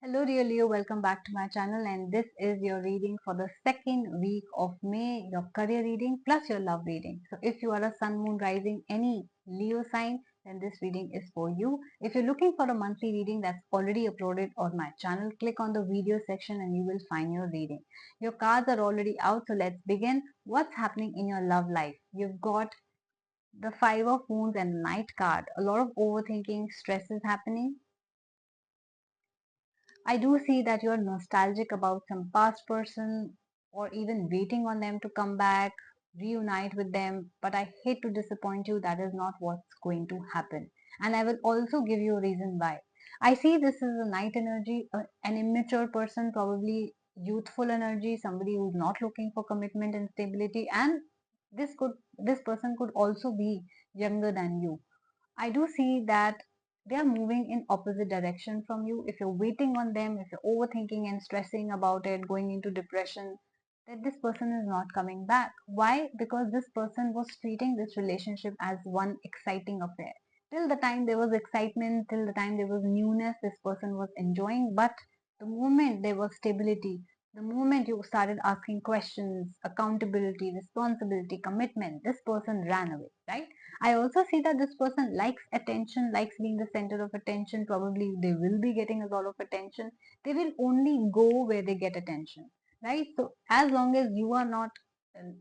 Hello dear Leo, welcome back to my channel, and this is your reading for the second week of May, your career reading plus your love reading. So if you are a sun, moon, rising, any Leo sign, then this reading is for you. If you're looking for a monthly reading that's already uploaded on my channel, click on the video section and you will find your reading. Your cards are already out, so let's begin. What's happening in your love life? You've got the Five of Moons and Knight card. A lot of overthinking, stress is happening. I do see that you're nostalgic about some past person or even waiting on them to come back, reunite with them. But I hate to disappoint you, that is not what's going to happen. And I will also give you a reason why. I see this is a night energy, an immature person, probably youthful energy, somebody who's not looking for commitment and stability. And this person could also be younger than you. I do see that they are moving in opposite direction from you. If you're waiting on them, if you're overthinking and stressing about it, going into depression, that this person is not coming back. Why? Because this person was treating this relationship as one exciting affair. Till the time there was excitement, till the time there was newness, this person was enjoying. But the moment there was stability, the moment you started asking questions, accountability, responsibility, commitment, this person ran away, right? I also see that this person likes attention, likes being the center of attention. Probably they will be getting a lot of attention. They will only go where they get attention, right? So as long as you are not,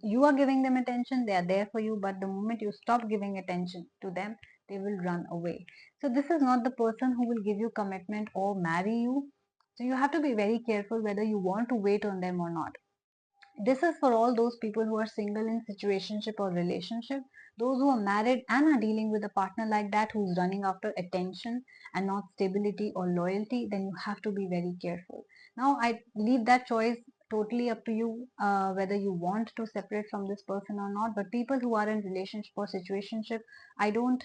you are giving them attention, they are there for you. But the moment you stop giving attention to them, they will run away. So this is not the person who will give you commitment or marry you. So you have to be very careful whether you want to wait on them or not. This is for all those people who are single in situationship or relationship, those who are married and are dealing with a partner like that who's running after attention and not stability or loyalty, then you have to be very careful. Now I leave that choice totally up to you, whether you want to separate from this person or not. But people who are in relationship or situationship, I don't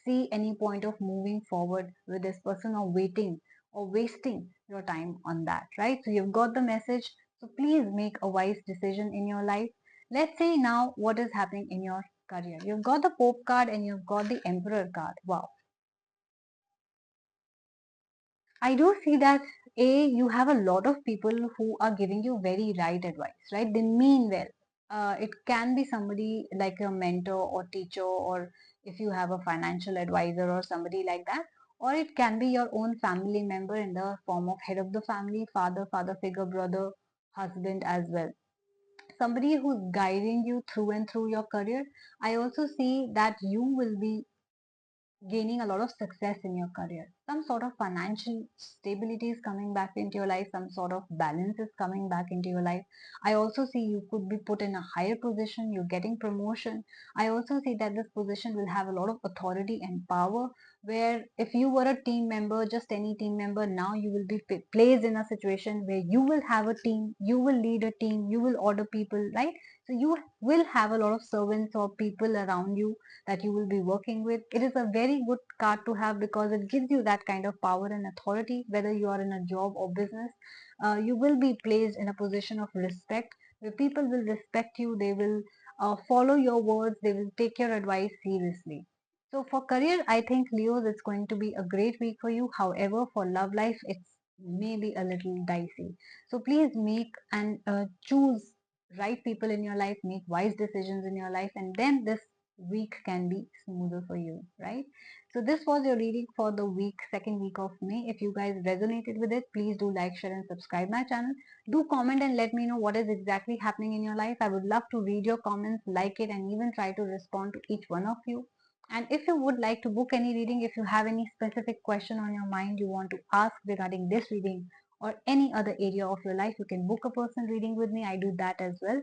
see any point of moving forward with this person or waiting or wasting your time on that, right? So you've got the message. So please make a wise decision in your life. Let's say now what is happening in your career. You've got the Pope card and you've got the Emperor card. Wow. I do see that you have a lot of people who are giving you very right advice, right? They mean well. It can be somebody like a mentor or teacher, or if you have a financial advisor or somebody like that, or it can be your own family member in the form of head of the family, father figure, brother, husband as well. Somebody who's guiding you through and through your career. I also see that you will be gaining a lot of success in your career. Some sort of financial stability is coming back into your life, some sort of balance is coming back into your life. I also see you could be put in a higher position, you're getting promotion. I also see that this position will have a lot of authority and power, where if you were a team member, just any team member, now you will be placed in a situation where you will have a team, you will lead a team, you will order people, right? So you will have a lot of servants or people around you that you will be working with. It is a very good card to have because it gives you that kind of power and authority, whether you are in a job or business. You will be placed in a position of respect where people will respect you, they will follow your words, they will take your advice seriously. So for career, I think Leos, it's going to be a great week for you. However, for love life, it's maybe a little dicey. So please make and choose right people in your life, make wise decisions in your life, and then this week can be smoother for you, right? So this was your reading for the second week of May. If you guys resonated with it, please do like, share and subscribe my channel. Do comment and let me know what is exactly happening in your life. I would love to read your comments, like it, and even try to respond to each one of you. And if you would like to book any reading, if you have any specific question on your mind you want to ask regarding this reading or any other area of your life, you can book a personal reading with me. I do that as well.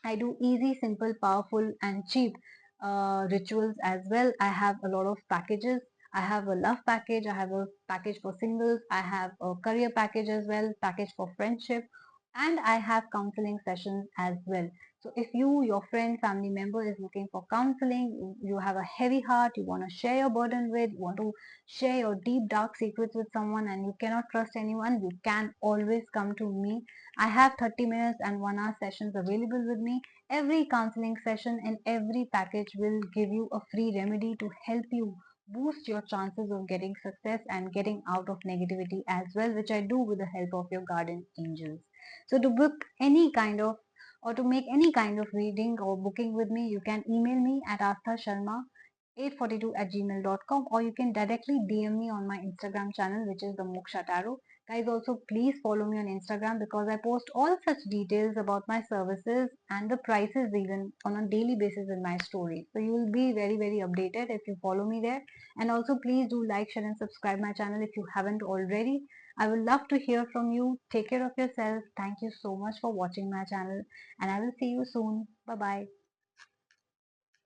I do easy, simple, powerful, and cheap rituals as well. I have a lot of packages. I have a love package. I have a package for singles. I have a career package as well, package for friendship, and I have counseling sessions as well. So if you, your friend, family member is looking for counseling, you have a heavy heart, you want to share your burden with, you want to share your deep dark secrets with someone and you cannot trust anyone, you can always come to me. I have 30 minutes and 1 hour sessions available with me. Every counseling session and every package will give you a free remedy to help you boost your chances of getting success and getting out of negativity as well, which I do with the help of your guardian angels. So to book any kind of or to make any kind of reading or booking with me, you can email me at asthasharma842@gmail.com, or you can directly DM me on my Instagram channel, which is the Moksha Tarot. Guys, also please follow me on Instagram because I post all such details about my services and the prices even on a daily basis in my stories. So you will be very, very updated if you follow me there. And also please do like, share and subscribe my channel if you haven't already. I would love to hear from you. Take care of yourself. Thank you so much for watching my channel and I will see you soon. Bye bye.